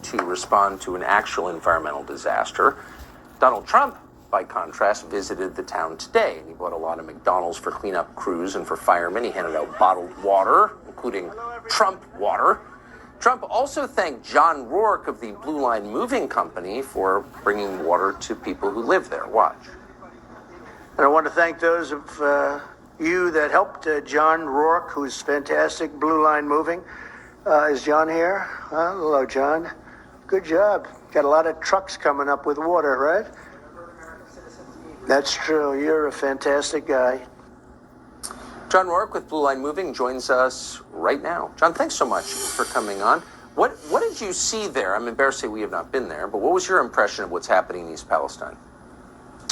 to respond to an actual environmental disaster. Donald Trump, by contrast, visited the town today, and he bought a lot of McDonald's for cleanup crews and for firemen. He handed out bottled water, including Trump water. Trump also thanked John Rourke of the Blue Line Moving Company for bringing water to people who live there. Watch. And I want to thank those of you that helped John Rourke, who's fantastic, Blue Line Moving. Is John here? Hello, John. Good job. Got a lot of trucks coming up with water, right? That's true. You're a fantastic guy. John Rourke with Blue Line Moving joins us right now. John, thanks so much for coming on. What did you see there? I'm embarrassed to say we have not been there, but what was your impression of what's happening in East Palestine?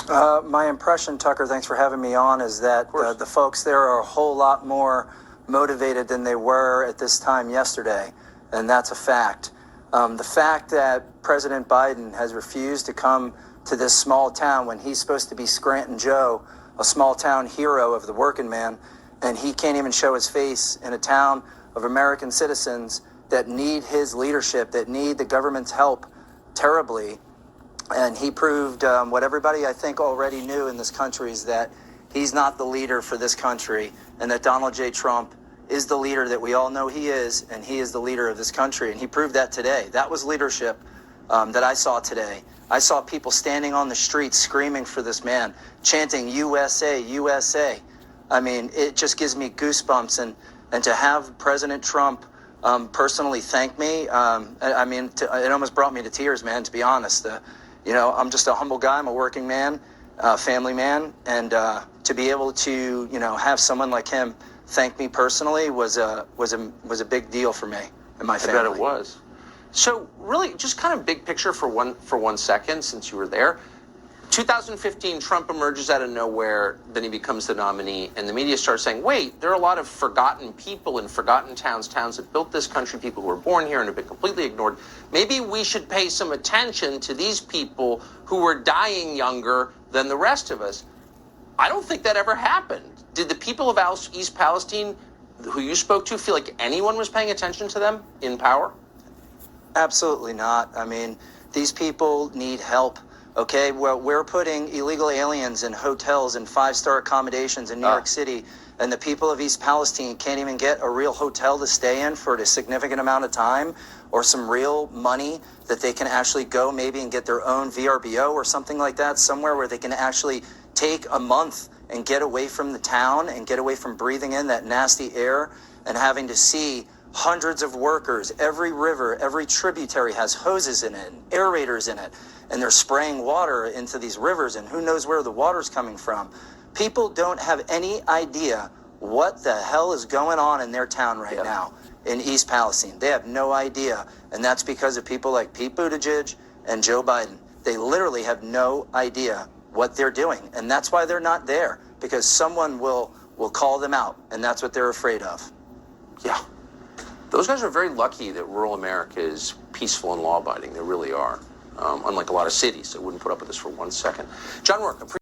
My impression, Tucker, thanks for having me on, is that the folks there are a whole lot more motivated than they were at this time yesterday, and that's a fact. The fact that President Biden has refused to come to this small town when he's supposed to be Scranton Joe, a small town hero of the working man, and he can't even show his face in a town of American citizens that need his leadership, that need the government's help terribly. And he proved what everybody, I think, already knew in this country, is that he's not the leader for this country, and that Donald J. Trump is the leader that we all know he is, and he is the leader of this country. And he proved that today. That was leadership that I saw today. I saw people standing on the streets screaming for this man, chanting USA, USA. I mean, it just gives me goosebumps. And to have President Trump personally thank me, it almost brought me to tears, man, to be honest. I'm just a humble guy. I'm a working man, family man. And to be able to, have someone like him thank me personally was a big deal for me and my family. I bet it was. So really, just kind of big picture for one second, since you were there. 2015, Trump emerges out of nowhere, then he becomes the nominee, and the media starts saying, wait, there are a lot of forgotten people in forgotten towns that built this country, people who were born here and have been completely ignored. Maybe we should pay some attention to these people who were dying younger than the rest of us. I don't think that ever happened. Did the people of East Palestine, who you spoke to, feel like anyone was paying attention to them in power? Absolutely not. I mean, these people need help. Okay, well, we're putting illegal aliens in hotels and five-star accommodations in New York City, and the people of East Palestine can't even get a real hotel to stay in for a significant amount of time, or some real money that they can actually go maybe and get their own VRBO or something like that, somewhere where they can actually take a month and get away from the town and get away from breathing in that nasty air and having to see hundreds of workers. Every river, every tributary has hoses in it and aerators in it, and they're spraying water into these rivers, and who knows where the water's coming from. People don't have any idea what the hell is going on in their town right now in East Palestine. They have no idea, and that's because of people like Pete Buttigieg and Joe Biden. They literally have no idea what they're doing, and that's why they're not there, because someone will call them out, and that's what they're afraid of. Yeah. Those guys are very lucky that rural America is peaceful and law-abiding. They really are. Unlike a lot of cities that wouldn't put up with this for 1 second. John Rourke,